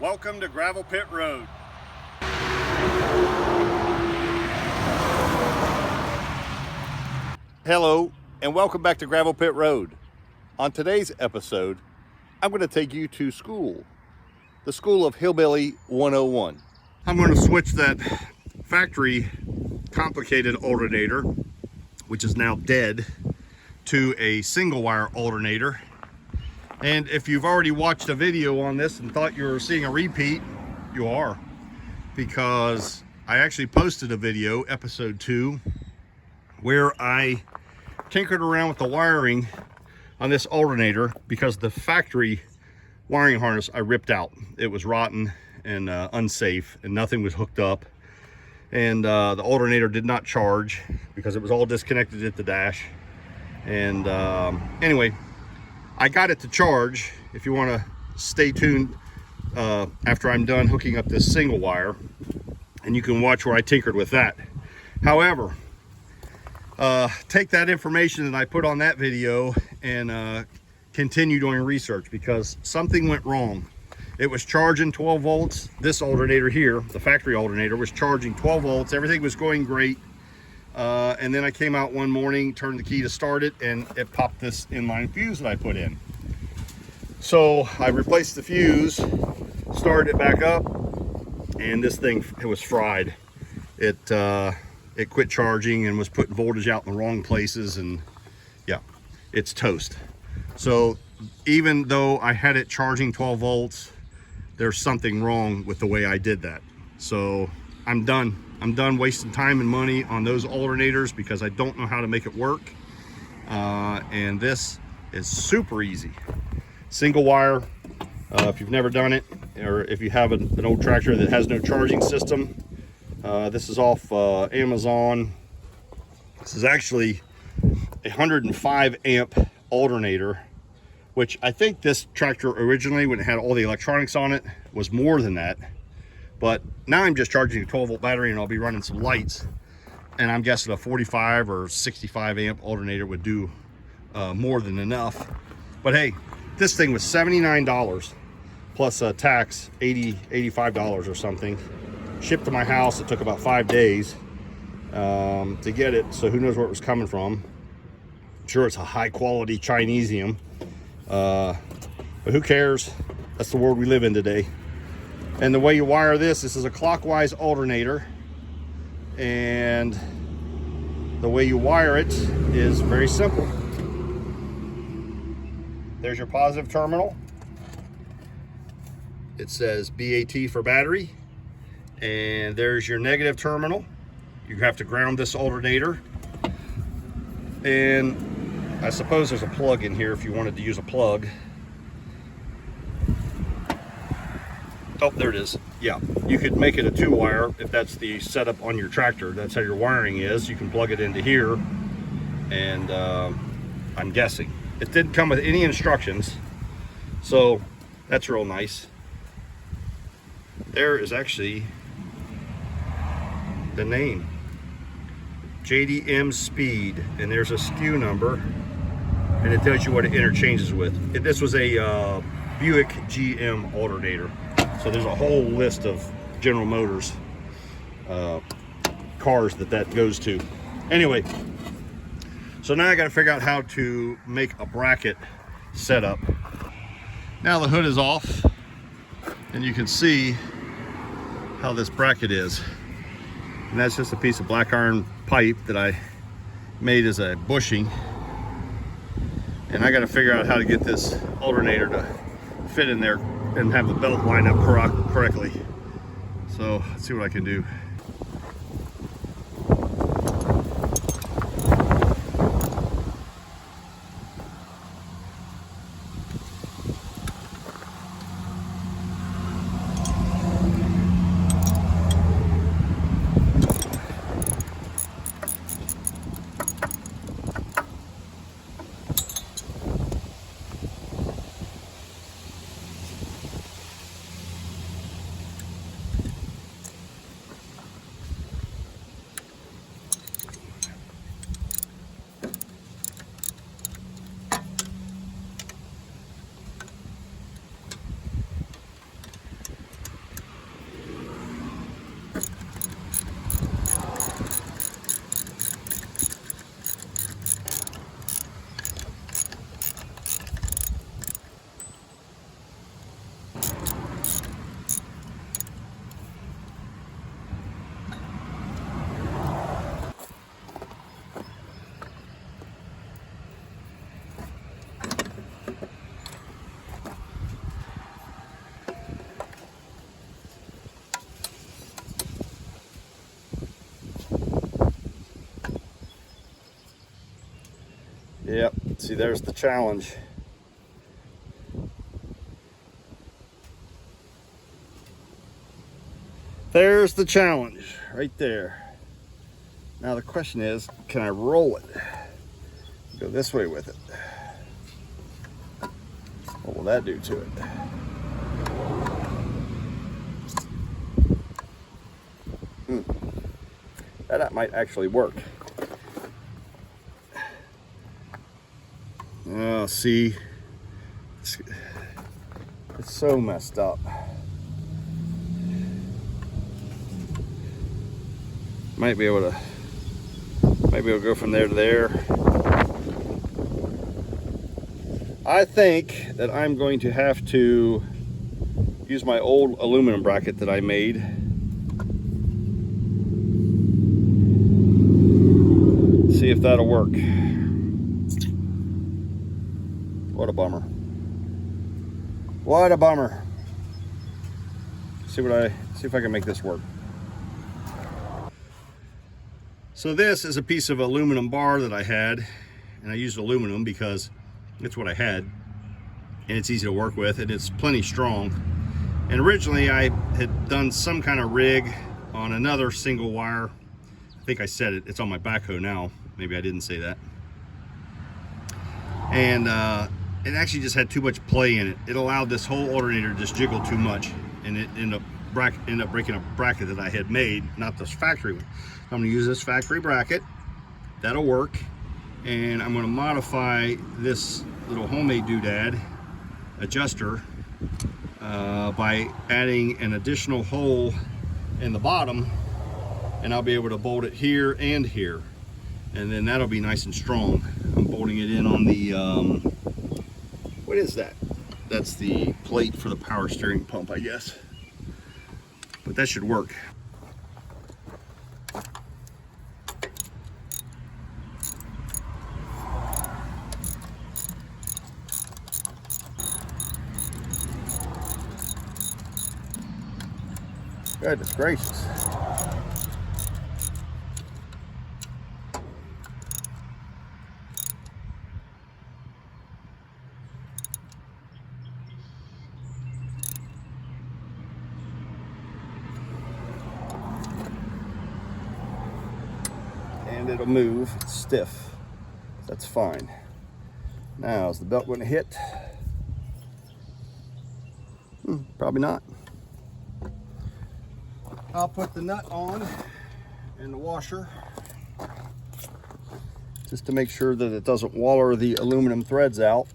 Welcome to Gravel Pit Road. Hello, and welcome back to Gravel Pit Road. On today's episode, I'm going to take you to school, the School of Hillbilly 101. I'm going to switch that factory complicated alternator, which is now dead, to a single wire alternator. And if you've already watched a video on this and thought you were seeing a repeat, you are, because I actually posted a video, episode 2, where I tinkered around with the wiring on this alternator because the factory wiring harness I ripped out. It was rotten and unsafe, and nothing was hooked up, and the alternator did not charge because it was all disconnected at the dash. And anyway, I got it to charge. If you want to stay tuned after I'm done hooking up this single wire, and you can watch where I tinkered with that. However, take that information that I put on that video and continue doing research, because something went wrong. It was charging 12 volts. This alternator here, the factory alternator, was charging 12 volts. Everything was going great. And then I came out one morning, turned the key to start it, and it popped this inline fuse that I put in. So I replaced the fuse, started it back up, and this thing, it was fried. It quit charging and was putting voltage out in the wrong places, and yeah, it's toast. So even though I had it charging 12 volts, there's something wrong with the way I did that. So I'm done. I'm done wasting time and money on those alternators because I don't know how to make it work. And this is super easy. Single wire. If you've never done it, or if you have an old tractor that has no charging system, this is off Amazon. This is actually a 105 amp alternator, which I think this tractor originally, when it had all the electronics on it, was more than that. But now I'm just charging a 12 volt battery, and I'll be running some lights, and I'm guessing a 45 or 65 amp alternator would do more than enough. But hey, this thing was $79 plus tax, $85 or something. Shipped to my house. It took about 5 days to get it, so who knows where it was coming from. I'm sure it's a high quality Chinesium, but who cares? That's the world we live in today. And the way you wire this is a clockwise alternator, and the way you wire it is very simple. There's your positive terminal. It says BAT for battery. And there's your negative terminal. You have to ground this alternator. And I suppose there's a plug in here if you wanted to use a plug. Oh, there it is. Yeah, you could make it a 2-wire if that's the setup on your tractor. That's how your wiring is. You can plug it into here, and I'm guessing. It didn't come with any instructions, so that's real nice. There is actually the name, JDM Speed, and there's a SKU number, and it tells you what it interchanges with. This was a Buick GM alternator. So there's a whole list of General Motors cars that goes to. Anyway, so now I got to figure out how to make a bracket setup. Now the hood is off, and you can see how this bracket is. And that's just a piece of black iron pipe that I made as a bushing. And I got to figure out how to get this alternator to fit in there and have the belt line up correctly. So let's see what I can do. See, there's the challenge. There's the challenge right there. Now the question is, can I roll it? Go this way with it. What will that do to it? That might actually work. Oh, see, it's so messed up. Might be able to go from there to there. I think that I'm going to have to use my old aluminum bracket that I made. See if that'll work. What a bummer. What a bummer. See if I can make this work. So this is a piece of aluminum bar that I had, and I used aluminum because it's what I had, and it's easy to work with, and it's plenty strong. And originally I had done some kind of rig on another single wire. I think I said it, it's on my backhoe now. Maybe I didn't say that. And it actually just had too much play in it. It allowed this whole alternator to just jiggle too much, and it ended up breaking a bracket that I had made, not this factory one. I'm going to use this factory bracket. That'll work. And I'm going to modify this little homemade doodad adjuster by adding an additional hole in the bottom, and I'll be able to bolt it here and here, and then that'll be nice and strong. I'm bolting it in on the what is that? That's the plate for the power steering pump, I guess, but that should work. Goodness gracious. And it'll move, it's stiff. That's fine. Now, is the belt going to hit? Probably not. I'll put the nut on and the washer just to make sure that it doesn't waller the aluminum threads out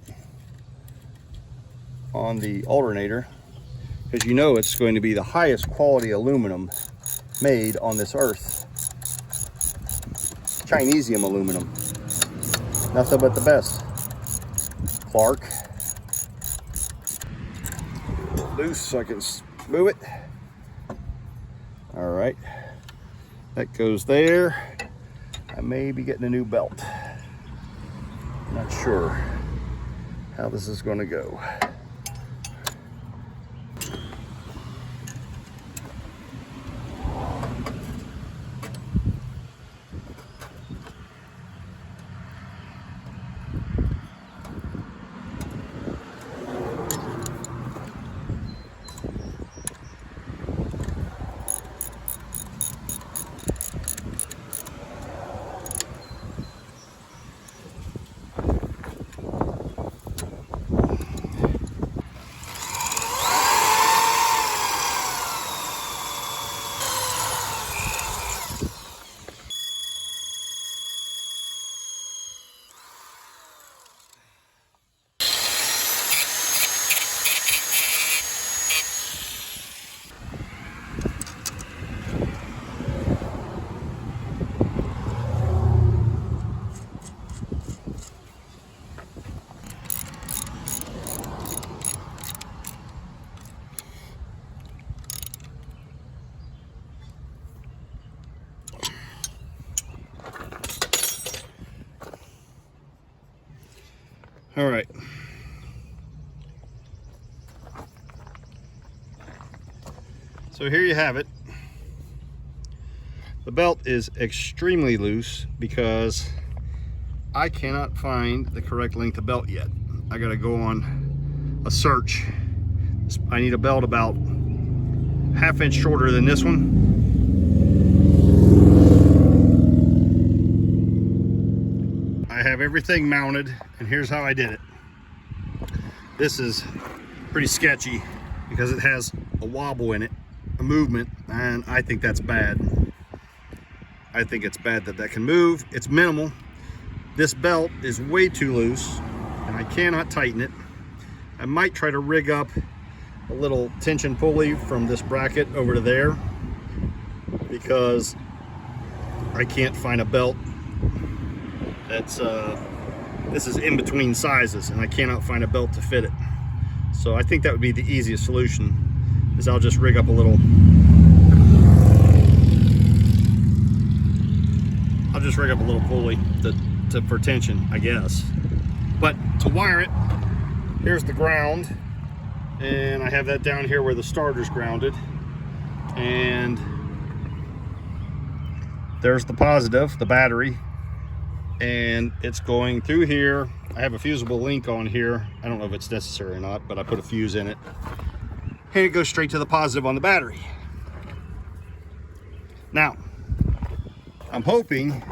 on the alternator, because you know it's going to be the highest quality aluminum made on this earth. Chinesium aluminum. Nothing but the best. Clark. Loose so I can move it. All right, that goes there. I may be getting a new belt. I'm not sure how this is going to go. All right. So here you have it. The belt is extremely loose because I cannot find the correct length of belt yet. I gotta go on a search. I need a belt about ½ inch shorter than this one. I have everything mounted, and here's how I did it. This is pretty sketchy because it has a wobble in it, a movement, and I think that's bad. I think it's bad that that can move. It's minimal. This belt is way too loose, and I cannot tighten it. I might try to rig up a little tension pulley from this bracket over to there, because I can't find a belt that's this is in between sizes, and I cannot find a belt to fit it. So I think that would be the easiest solution, is I'll just rig up a little pulley for tension, I guess. But to wire it, here's the ground, and I have that down here where the starter's grounded, and there's the positive, the battery, and it's going through here. I have a fusible link on here. I don't know if it's necessary or not, but I put a fuse in it, and it goes straight to the positive on the battery. Now, I'm hoping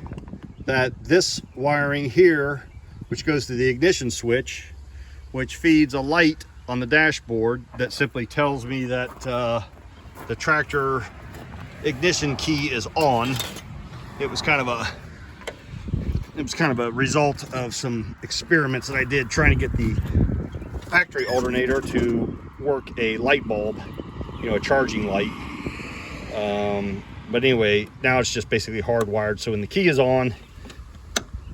that this wiring here, which goes to the ignition switch, which feeds a light on the dashboard that simply tells me that the tractor ignition key is on. It was kind of a result of some experiments that I did trying to get the factory alternator to work a light bulb, you know, a charging light. But anyway, now it's just basically hardwired, so when the key is on,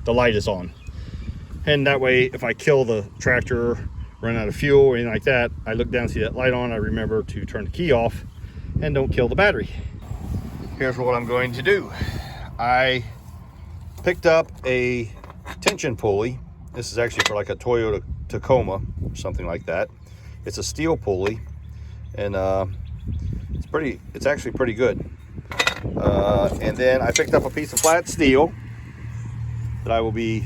the light is on. And that way, if I kill the tractor, run out of fuel or anything like that, I look down, see that light on, I remember to turn the key off and don't kill the battery. Here's what I'm going to do. I picked up a tension pulley. This is actually for like a Toyota Tacoma or something like that. It's a steel pulley, and it's actually pretty good. And then I picked up a piece of flat steel that I will be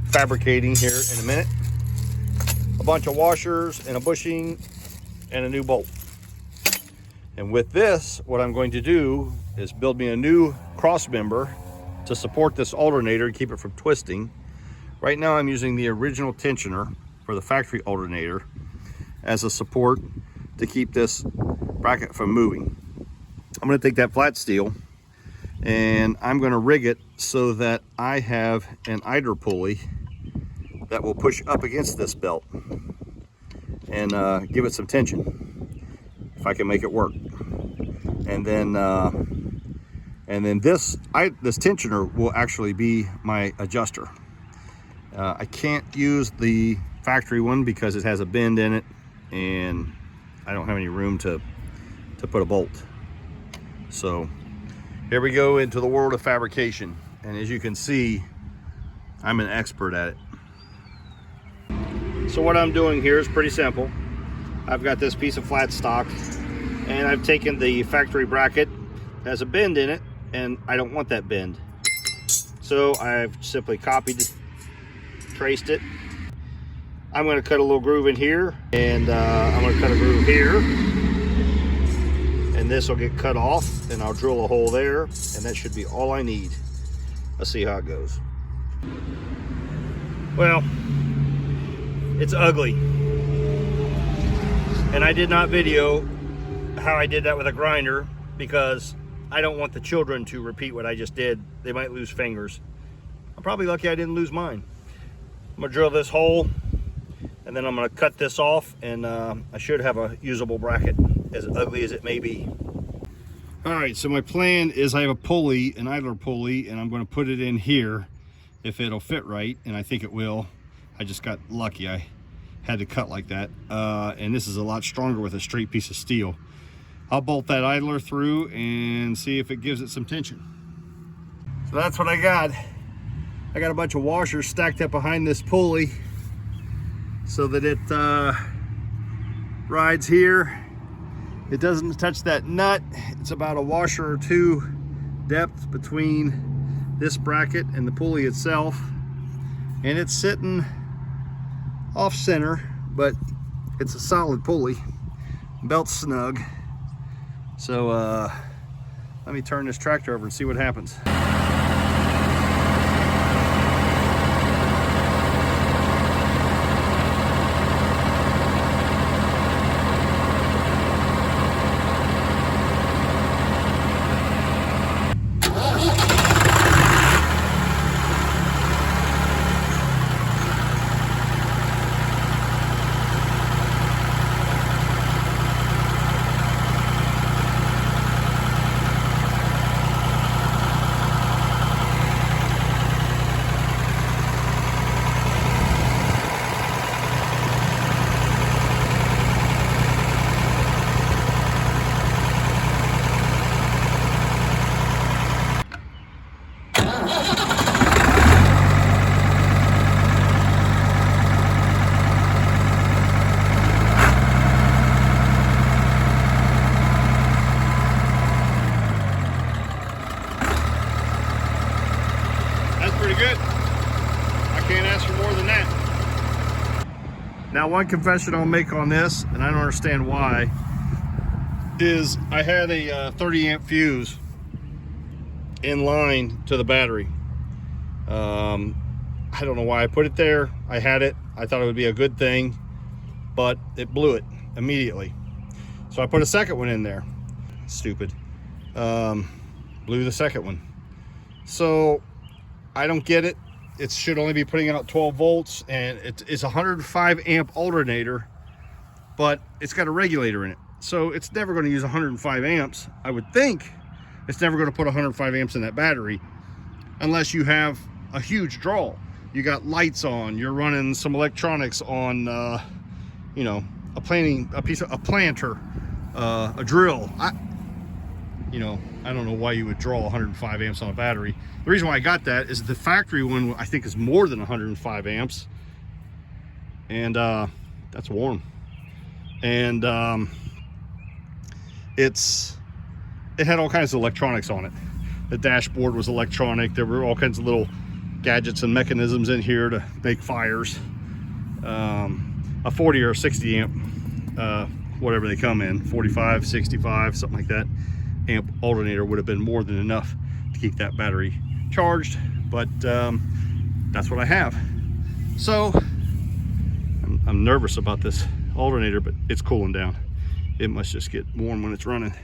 fabricating here in a minute, a bunch of washers and a bushing and a new bolt. And with this, what I'm going to do is build me a new cross member to support this alternator and keep it from twisting. Right now I'm using the original tensioner for the factory alternator as a support to keep this bracket from moving. I'm going to take that flat steel and I'm going to rig it so that I have an idler pulley that will push up against this belt and give it some tension, if I can make it work. And then this tensioner will actually be my adjuster. I can't use the factory one because it has a bend in it, and I don't have any room to put a bolt. So here we go into the world of fabrication, and as you can see, I'm an expert at it. So what I'm doing here is pretty simple. I've got this piece of flat stock, and I've taken the factory bracket, it has a bend in it, and I don't want that bend. So I've simply copied, traced it. I'm going to cut a little groove in here, and I'm going to cut a groove here, and this will get cut off, and I'll drill a hole there, and that should be all I need. Let's see how it goes. Well, it's ugly, and I did not video how I did that with a grinder because I don't want the children to repeat what I just did. They might lose fingers. I'm probably lucky I didn't lose mine. I'm gonna drill this hole, and then I'm gonna cut this off, and I should have a usable bracket, as ugly as it may be. All right, so my plan is I have a pulley, an idler pulley, and I'm gonna put it in here if it'll fit right, and I think it will. I just got lucky. I had to cut like that. And this is a lot stronger with a straight piece of steel. I'll bolt that idler through and see if it gives it some tension. So that's what I got. I got a bunch of washers stacked up behind this pulley so that it rides here. It doesn't touch that nut. It's about a washer or two depth between this bracket and the pulley itself. and it's sitting off center, but it's a solid pulley, belt snug. So let me turn this tractor over and see what happens. Pretty good. I can't ask for more than that. Now, one confession I'll make on this, and I don't understand why, is I had a 30 amp fuse in line to the battery. I don't know why I put it there. I had it. I thought it would be a good thing, but it blew it immediately. So I put a second one in there. Stupid. Blew the second one. So I don't get it. It should only be putting out 12 volts, and it's a 105 amp alternator, but it's got a regulator in it. So it's never going to use 105 amps. I would think it's never going to put 105 amps in that battery unless you have a huge draw. You got lights on, you're running some electronics on, you know, a planter, a drill. I don't know why you would draw 105 amps on a battery. The reason why I got that is the factory one, I think, is more than 105 amps. And that's warm. And it had all kinds of electronics on it. The dashboard was electronic. There were all kinds of little gadgets and mechanisms in here to make fires. A 40 or 60 amp, whatever they come in, 45, 65, something like that, amp alternator would have been more than enough to keep that battery charged, but that's what I have. So I'm nervous about this alternator, but it's cooling down. It must just get warm when it's running.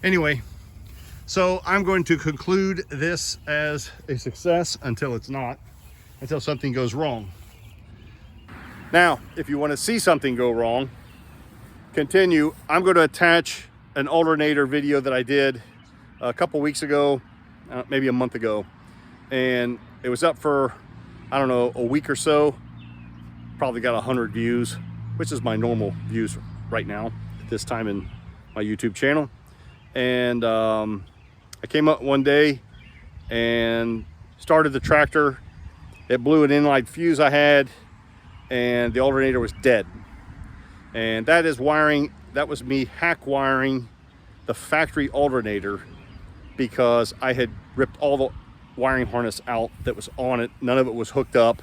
Anyway, so I'm going to conclude this as a success until it's not, until something goes wrong. Now, if you want to see something go wrong, continue. I'm going to attach an alternator video that I did a couple weeks ago, maybe a month ago, and it was up for, I don't know, a week or so. Probably got 100 views, which is my normal views right now at this time in my YouTube channel. And I came up one day and started the tractor. It blew an inline fuse I had, and the alternator was dead. And that is wiring. That was me hack wiring the factory alternator because I had ripped all the wiring harness out that was on it. None of it was hooked up.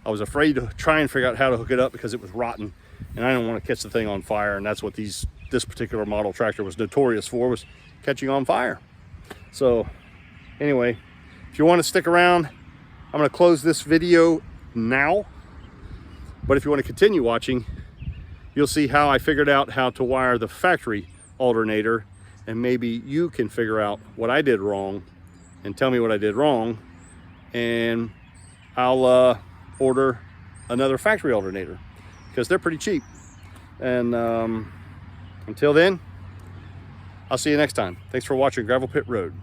I was afraid to try and figure out how to hook it up because it was rotten, and I didn't want to catch the thing on fire. And that's what this particular model tractor was notorious for, was catching on fire. So anyway, if you want to stick around, I'm going to close this video now. But if you want to continue watching, you'll see how I figured out how to wire the factory alternator, and maybe you can figure out what I did wrong and tell me what I did wrong, and I'll order another factory alternator because they're pretty cheap. And until then, I'll see you next time. Thanks for watching Gravel Pit Road.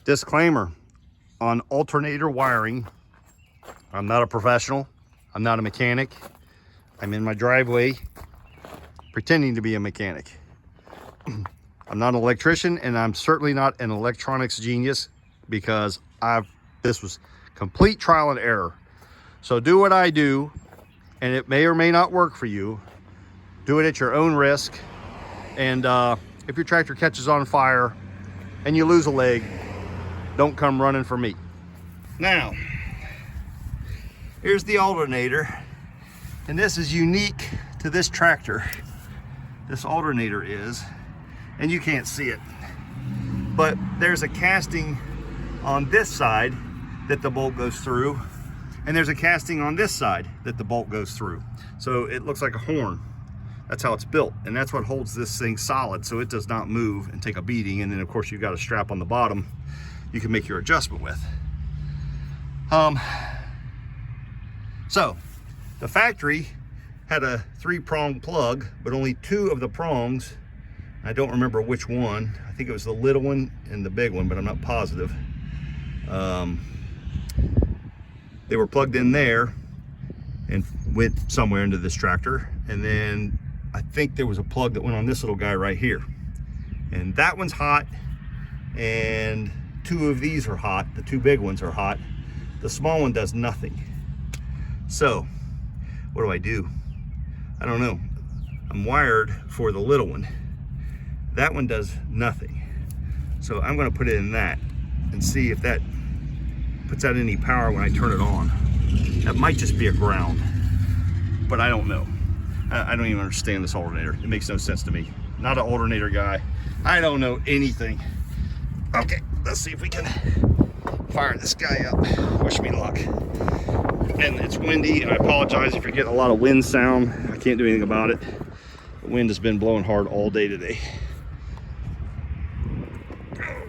Disclaimer on alternator wiring: I'm not a professional. I'm not a mechanic. I'm in my driveway pretending to be a mechanic. I'm not an electrician, and I'm certainly not an electronics genius. because this was complete trial and error. So do what I do, and it may or may not work for you. Do it at your own risk. And if your tractor catches on fire and you lose a leg, don't come running for me. Now, here's the alternator, and this is unique to this tractor. This alternator is, and you can't see it, but there's a casting on this side that the bolt goes through, and there's a casting on this side that the bolt goes through. So it looks like a horn. That's how it's built, and that's what holds this thing solid so it does not move and take a beating. And then of course you've got a strap on the bottom you can make your adjustment with. So the factory had a 3-prong plug, but only 2 of the prongs, I don't remember which one, I think it was the little one and the big one, but I'm not positive. They were plugged in there and went somewhere into this tractor. And then I think there was a plug that went on this little guy right here. And that one's hot, and 2 of these are hot. The 2 big ones are hot. The small one does nothing. So what do? I don't know. I'm wired for the little one. That one does nothing. So I'm gonna put it in that and see if that puts out any power when I turn it on. That might just be a ground, but I don't know. I don't even understand this alternator. It makes no sense to me. Not an alternator guy. I don't know anything. Okay, let's see if we can fire this guy up. Wish me luck. And it's windy, and I apologize if you're getting a lot of wind sound. I can't do anything about it. The wind has been blowing hard all day today. Okay.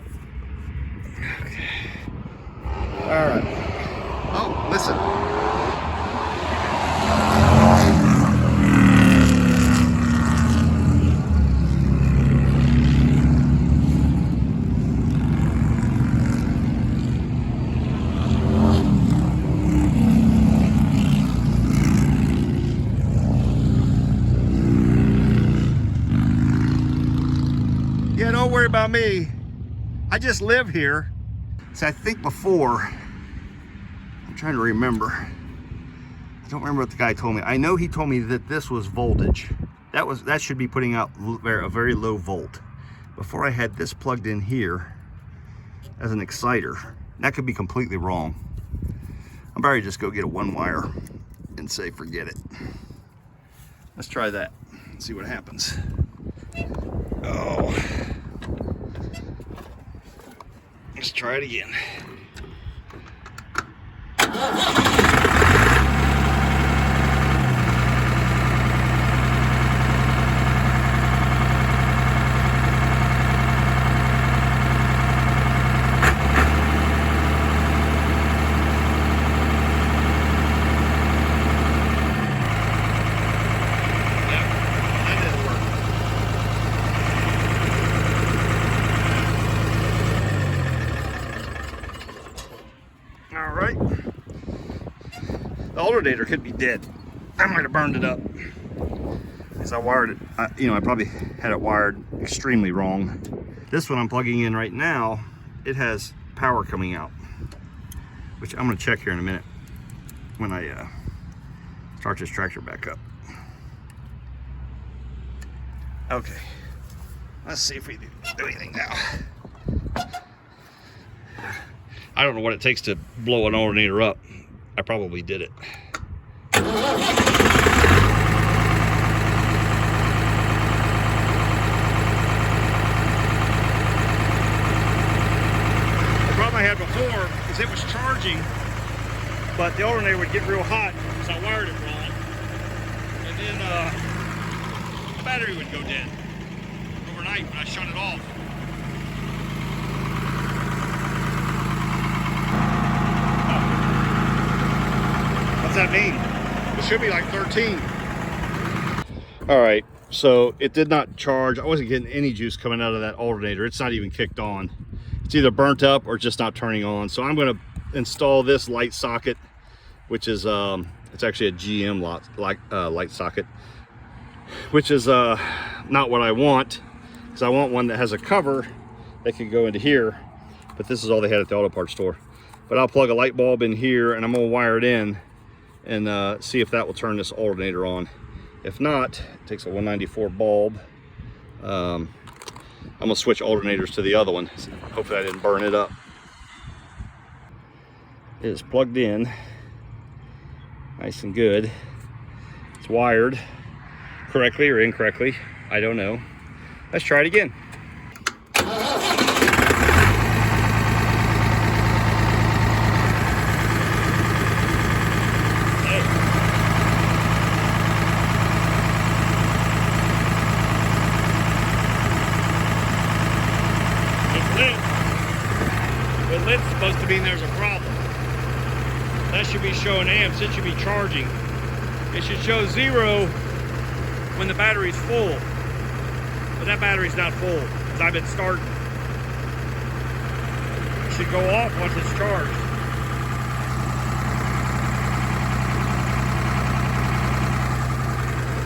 All right. Oh, listen. Yeah, don't worry about me. I just live here. So I think before, I'm trying to remember. I don't remember what the guy told me. I know he told me that this was voltage. That should be putting out a very low volt. Before I had this plugged in here as an exciter. That could be completely wrong. I'm better just go get a 1-wire and say forget it. Let's try that and see what happens. Oh. Let's try it again. The alternator could be dead. I might have burned it up because I wired it. I probably had it wired extremely wrong. This one I'm plugging in right now, it has power coming out, which I'm going to check here in a minute when I start this tractor back up. Okay, let's see if we do anything now. I don't know what it takes to blow an alternator up. I probably did it. The problem I had before is it was charging, but the alternator would get real hot because I wired it wrong, and then the battery would go dead overnight when I shut it off. What's that mean? It should be like 13. All right, so it did not charge. I wasn't getting any juice coming out of that alternator. It's not even kicked on. It's either burnt up or just not turning on. So I'm going to install this light socket, which is it's actually a GM light socket, which is not what I want, because I want one that has a cover that can go into here. but this is all they had at the auto parts store. But I'll plug a light bulb in here and I'm gonna wire it in and see if that will turn this alternator on. If not, it takes a 194 bulb. I'm gonna switch alternators to the other one. Hopefully I didn't burn it up. It is plugged in, nice and good. It's wired correctly or incorrectly, I don't know. Let's try it again. But lit's supposed to mean there's a problem. That should be showing amps, it should be charging. It should show 0 when the battery's full. But that battery's not full, because I've been starting. It should go off once it's charged.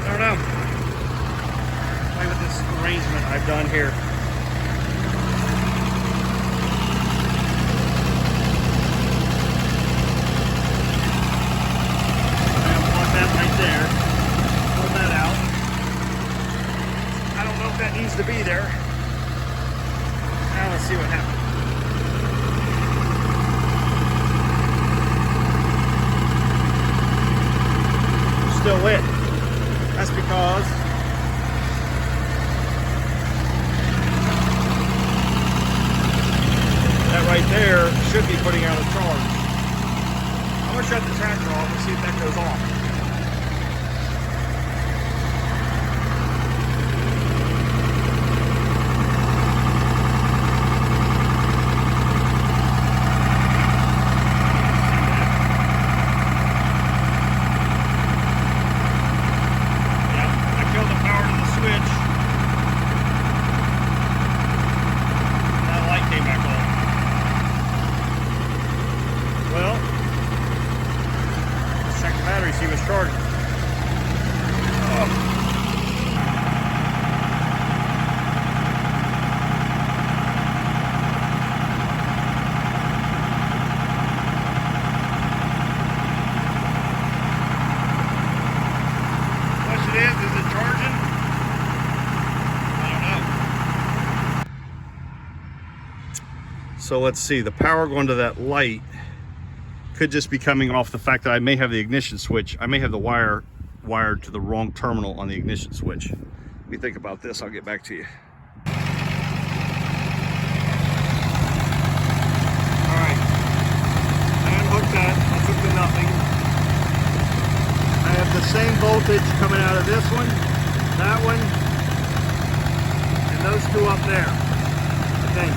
I don't know. Play with this arrangement I've done here. Needs to be there. Now let's see what happens. Still lit. That's because that right there should be putting out a charge. I'm gonna shut the tractor off and see if that goes off. He was charging. Oh. Question is it charging? I don't know. So let's see, the power going to that light could just be coming off the fact that I may have the ignition switch. I may have the wire wired to the wrong terminal on the ignition switch. Let me think about this, I'll get back to you. All right, I unhooked that, I took the nothing. I have the same voltage coming out of this one, that one, and those two up there, I think.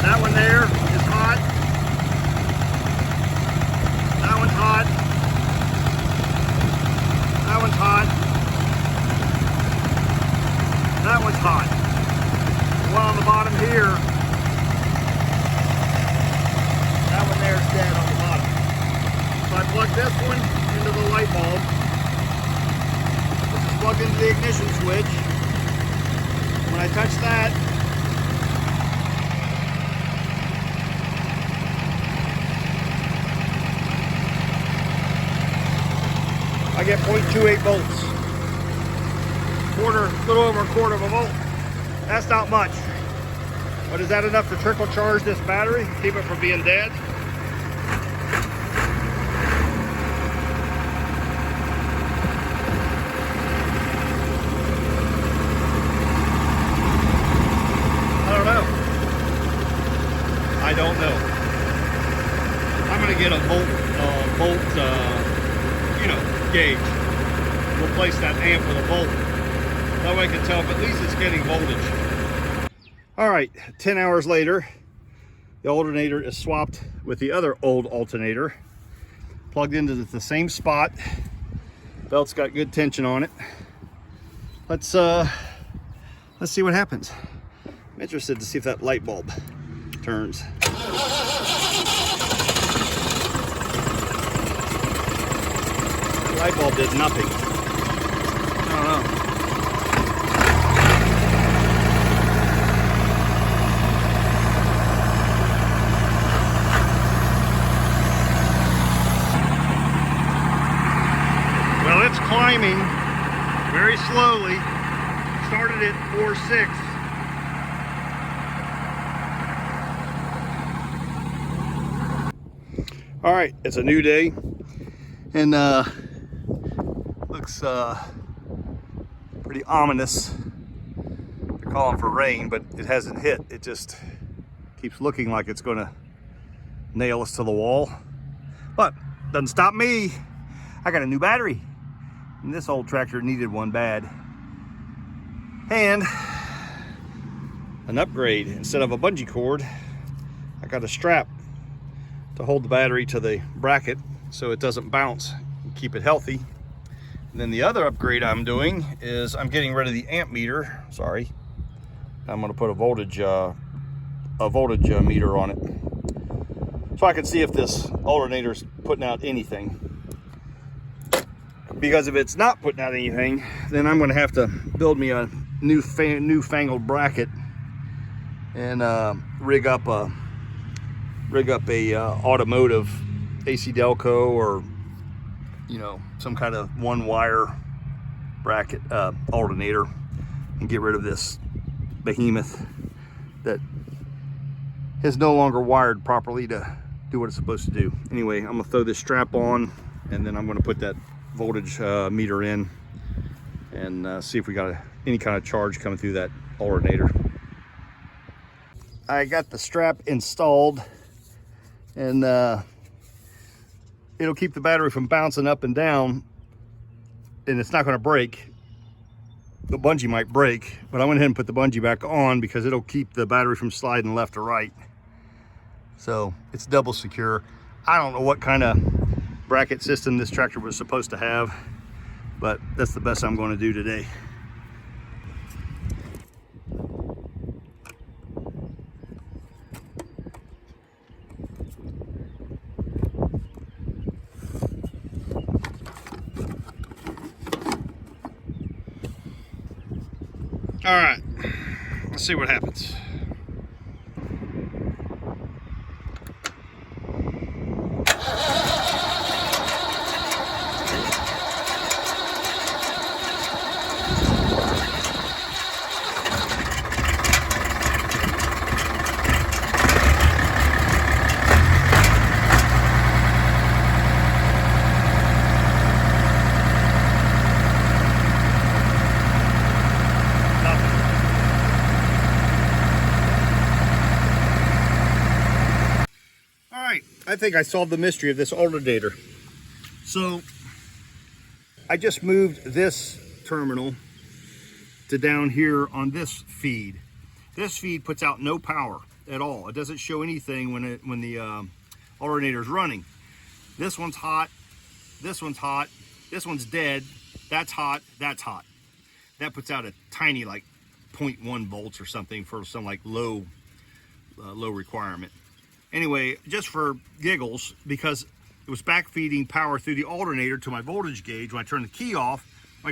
That one there is hot. That one's hot. That one's hot. That one's hot. The one on the bottom here, that one there is dead on the bottom. So I plugged this one into the light bulb. This is plugged into the ignition switch. When I touch that, I get 0.28 volts. A little over a quarter of a volt. That's not much. But is that enough to trickle charge this battery? Keep it from being dead? I don't know. I'm gonna get a volt gauge. Replace that amp with a volt. That way I can tell if at least it's getting voltage. All right, 10 hours later, the alternator is swapped with the other old alternator, plugged into the same spot. Belt's got good tension on it. Let's see what happens. I'm interested to see if that light bulb turns. The light bulb did nothing. I don't know. very slowly. Started at 4.6. All right, it's a new day, and looks pretty ominous. They're calling for rain, but it hasn't hit. It just keeps looking like it's going to nail us to the wall. But doesn't stop me. I got a new battery, and this old tractor needed one bad. And an upgrade. Instead of a bungee cord, I got a strap to hold the battery to the bracket so it doesn't bounce and keep it healthy. And then the other upgrade I'm doing is I'm getting rid of the amp meter. Sorry, I'm going to put a voltage meter on it so I can see if this alternator's putting out anything. Because if it's not putting out anything, then I'm going to have to build me a newfangled bracket and rig up a automotive AC Delco, or some kind of one wire bracket alternator, and get rid of this behemoth that is no longer wired properly to do what it's supposed to do. Anyway, I'm gonna throw this strap on, and then I'm gonna put that voltage meter in and see if we got any kind of charge coming through that alternator. I got the strap installed, and it'll keep the battery from bouncing up and down, and it's not going to break. The bungee might break, but I went ahead and put the bungee back on because it'll keep the battery from sliding left or right. So it's double secure. I don't know what kind of bracket system this tractor was supposed to have, but that's the best I'm going to do today. All right, let's see what happens. I think I solved the mystery of this alternator. So I just moved this terminal to down here on this feed. This feed puts out no power at all. It doesn't show anything when the alternator is running. This one's hot. This one's hot. This one's dead. That's hot. That's hot. That puts out a tiny, like 0.1 volts or something for some like low requirement. Anyway, just for giggles, because it was backfeeding power through the alternator to my voltage gauge. When I turn the key off, my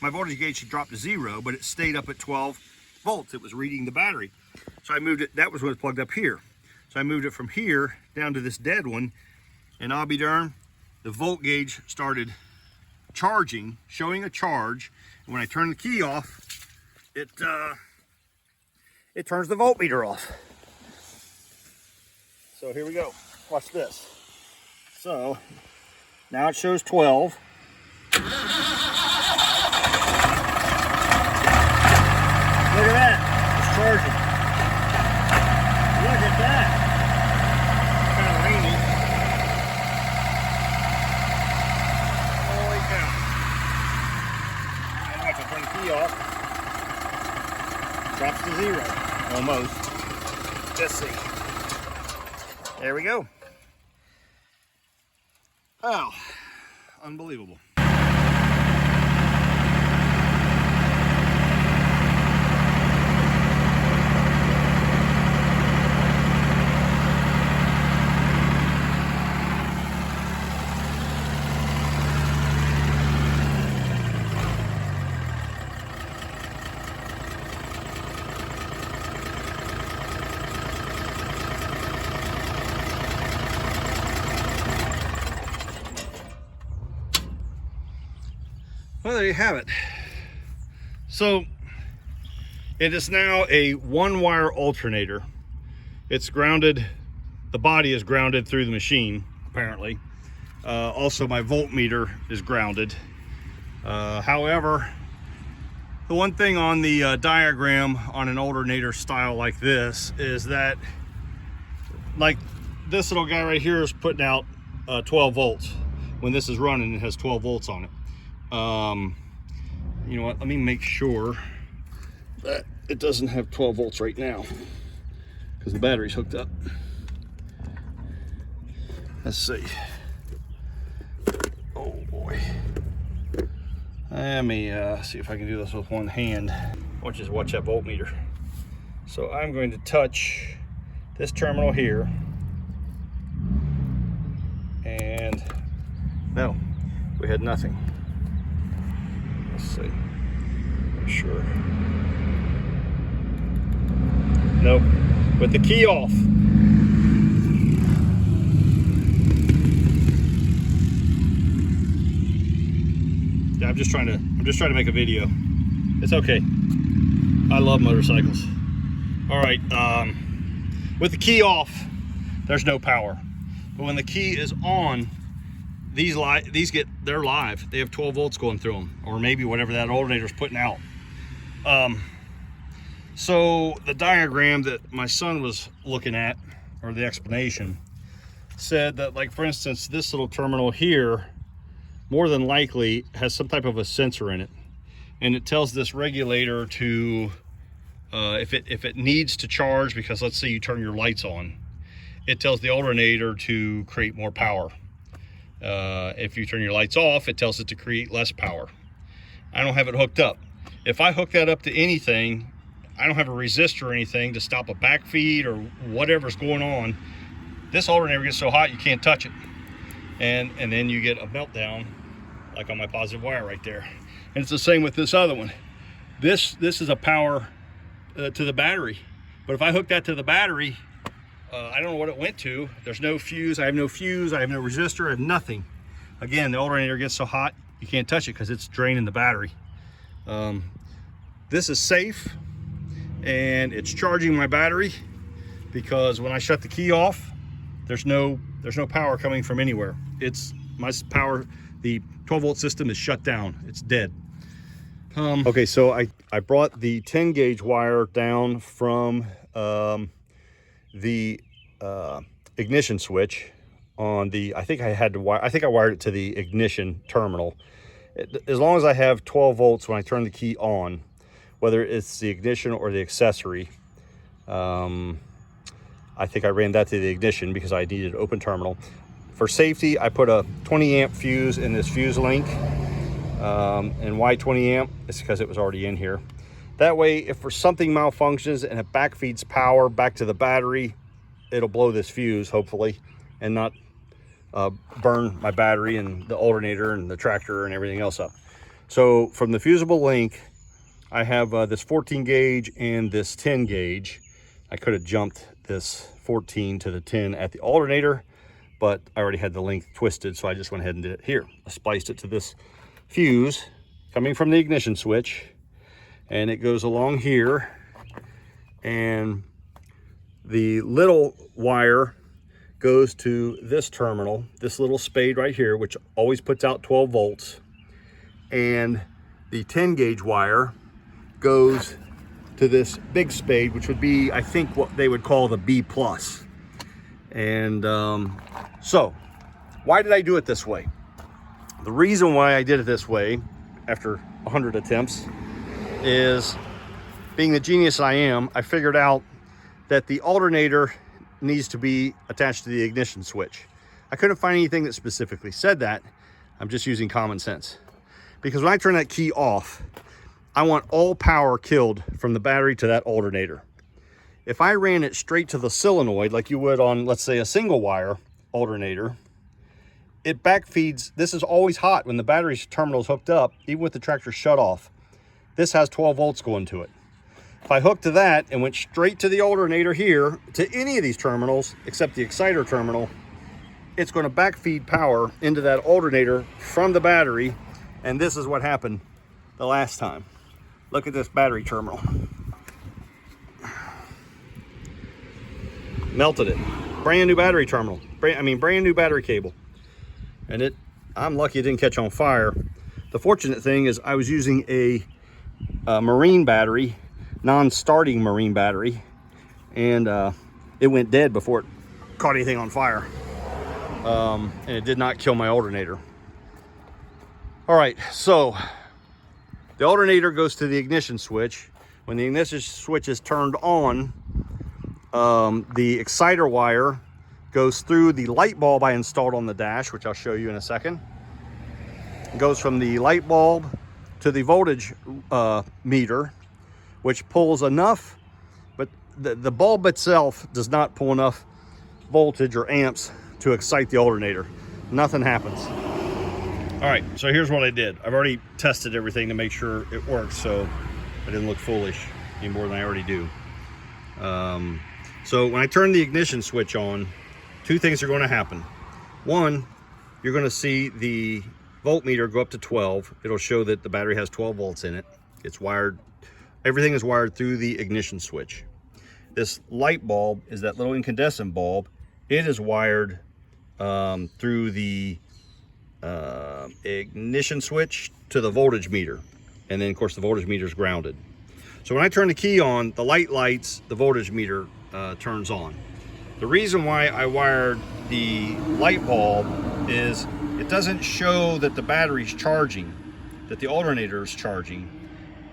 voltage gauge should drop to 0, but it stayed up at 12 volts. It was reading the battery. So I moved it, that was when it was plugged up here. So I moved it from here down to this dead one, and I'll be darned, the volt gauge started charging, showing a charge. And when I turn the key off, it turns the voltmeter off. So here we go. Watch this. So now it shows 12. Look at that. It's charging. Look at that. It's kind of rainy. Holy cow. And watch, I turn the key off. Drops to 0. Almost. Let's see. There we go. Wow, unbelievable. Well, there you have it. So it is now a one-wire alternator. It's grounded, the body is grounded through the machine, apparently. Also, my voltmeter is grounded. However, the one thing on the diagram on an alternator style like this is that, like this little guy right here is putting out 12 volts. When this is running, it has 12 volts on it. You know what, let me make sure that it doesn't have 12 volts right now because the battery's hooked up. Let's see. Oh boy. Let me see if I can do this with one hand. Watch that voltmeter. So I'm going to touch this terminal here, and no, we had nothing. Let's see. Make sure. Nope. With the key off. Yeah, I'm just trying to make a video. It's okay. I love motorcycles. All right. With the key off, there's no power. But when the key is on, they're live. They have 12 volts going through them, or maybe whatever that alternator's putting out. So the diagram that my son was looking at, or the explanation, said that, like, for instance, this little terminal here more than likely has some type of a sensor in it, and it tells this regulator to if it needs to charge, because let's say you turn your lights on, it tells the alternator to create more power. If you turn your lights off, it tells it to create less power. I don't have it hooked up. If I hook that up to anything, I don't have a resistor or anything to stop a backfeed or whatever's going on. This alternator gets so hot you can't touch it. And then you get a meltdown, like on my positive wire right there. And it's the same with this other one. This is a power to the battery. But if I hook that to the battery, I don't know what it went to. There's no fuse. I have no fuse. I have no resistor. I have nothing. Again, the alternator gets so hot you can't touch it because it's draining the battery. This is safe, and it's charging my battery, because when I shut the key off, there's no power coming from anywhere. It's my power. The 12 volt system is shut down. It's dead. Okay, so I brought the 10 gauge wire down from the ignition switch on the, I think I wired it to the ignition terminal. As long as I have 12 volts when I turn the key on, whether it's the ignition or the accessory, I think I ran that to the ignition because I needed open terminal. For safety, I put a 20 amp fuse in this fuse link. And why 20 amp? It's because it was already in here. That way, if for something malfunctions and it backfeeds power back to the battery, it'll blow this fuse, hopefully, and not burn my battery and the alternator and the tractor and everything else up. So from the fusible link, I have this 14 gauge and this 10 gauge. I could have jumped this 14 to the 10 at the alternator, but I already had the link twisted, so I just went ahead and did it here. I spliced it to this fuse coming from the ignition switch, and it goes along here, and the little wire goes to this terminal, this little spade right here, which always puts out 12 volts, and the 10 gauge wire goes to this big spade, which would be, I think, what they would call the B+. And so why did I do it this way? The reason why I did it this way after 100 attempts is, being the genius I am, I figured out that the alternator needs to be attached to the ignition switch. I couldn't find anything that specifically said that. I'm just using common sense. Because when I turn that key off, I want all power killed from the battery to that alternator. If I ran it straight to the solenoid, like you would on, let's say, a single wire alternator, it backfeeds. This is always hot when the battery terminal is hooked up, even with the tractor shut off. This has 12 volts going to it. If I hooked to that and went straight to the alternator here, to any of these terminals, except the exciter terminal, it's going to backfeed power into that alternator from the battery, And this is what happened the last time. Look at this battery terminal. Melted it. Brand new battery terminal. Brand new battery cable. And I'm lucky it didn't catch on fire. The fortunate thing is I was using a marine battery, non-starting marine battery, and it went dead before it caught anything on fire. And it did not kill my alternator. All right, so the alternator goes to the ignition switch. When the ignition switch is turned on, the exciter wire goes through the light bulb I installed on the dash, which I'll show you in a second. It goes from the light bulb to the voltage meter, which pulls enough, but the bulb itself does not pull enough voltage or amps to excite the alternator. Nothing happens. All right, so here's what I did. I've already tested everything to make sure it works, so I didn't look foolish any more than I already do. So when I turn the ignition switch on, two things are going to happen. One, you're going to see the voltmeter go up to 12. It'll show that the battery has 12 volts in it. It's wired, everything is wired through the ignition switch. This light bulb is that little incandescent bulb. It is wired through the ignition switch to the voltage meter. And then of course the voltage meter is grounded. So when I turn the key on, the light lights, the voltage meter turns on. The reason why I wired the light bulb is it doesn't show that the battery's charging, that the alternator is charging,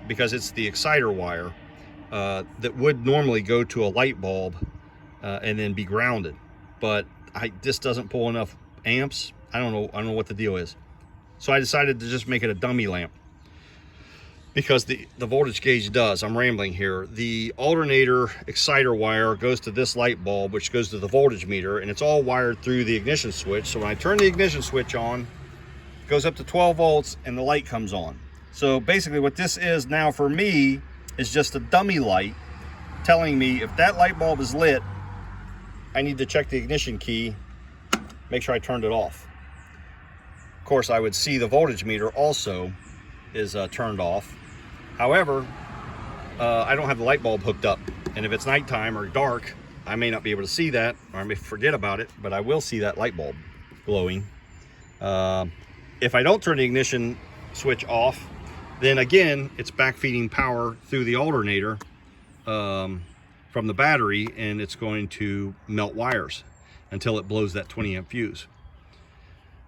because it's the exciter wire that would normally go to a light bulb and then be grounded. But this doesn't pull enough amps. I don't know what the deal is. So I decided to just make it a dummy lamp, because the voltage gauge does. I'm rambling here. The alternator exciter wire goes to this light bulb, which goes to the voltage meter, and it's all wired through the ignition switch. So when I turn the ignition switch on, it goes up to 12 volts and the light comes on. So basically what this is now for me is just a dummy light telling me if that light bulb is lit, I need to check the ignition key, make sure I turned it off. Of course, I would see the voltage meter also is turned off. However, I don't have the light bulb hooked up, and if it's nighttime or dark, I may not be able to see that, or I may forget about it, but I will see that light bulb glowing. If I don't turn the ignition switch off, then again, it's backfeeding power through the alternator from the battery, and it's going to melt wires until it blows that 20 amp fuse.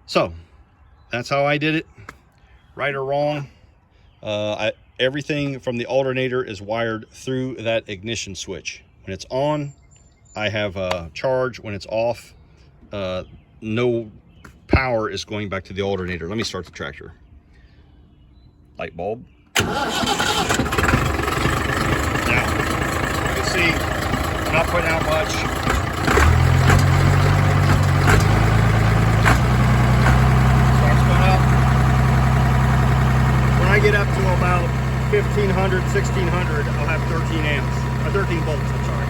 So that's how I did it. Right or wrong, everything from the alternator is wired through that ignition switch. When it's on, I have a charge. When it's off, no power is going back to the alternator. Let me start the tractor. Light bulb. Now, you can see I'm not putting out much. I get up to about 1500, 1600, I'll have 13 amps, or 13 volts, I'm sorry.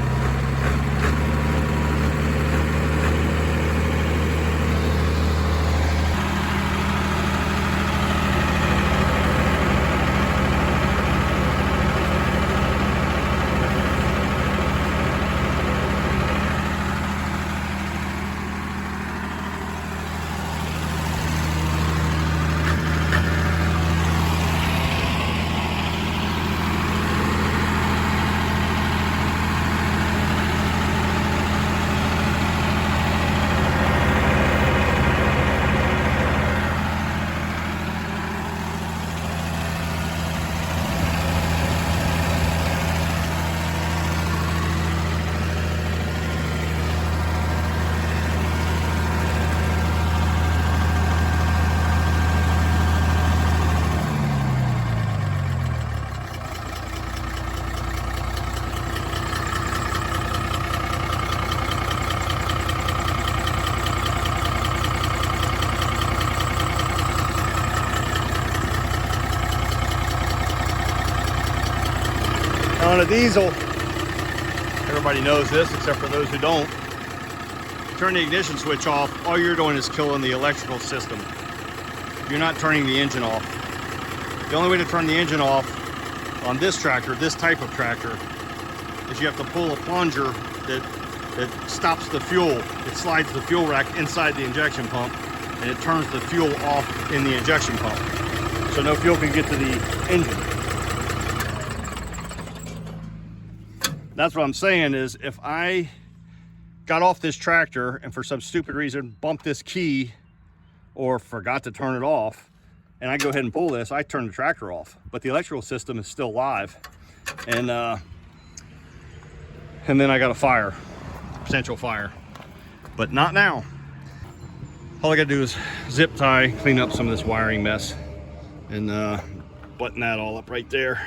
On a diesel, everybody knows this except for those who don't. Turn the ignition switch off, all you're doing is killing the electrical system. You're not turning the engine off. The only way to turn the engine off on this tractor, this type of tractor, is you have to pull a plunger that stops the fuel. It slides the fuel rack inside the injection pump, and it turns the fuel off in the injection pump. So no fuel can get to the engine. That's what I'm saying is, if I got off this tractor and for some stupid reason bumped this key or forgot to turn it off, and I go ahead and pull this, I turn the tractor off, but the electrical system is still live, and then I got a fire, potential fire, but not now. All I gotta do is zip tie, clean up some of this wiring mess, and button that all up right there.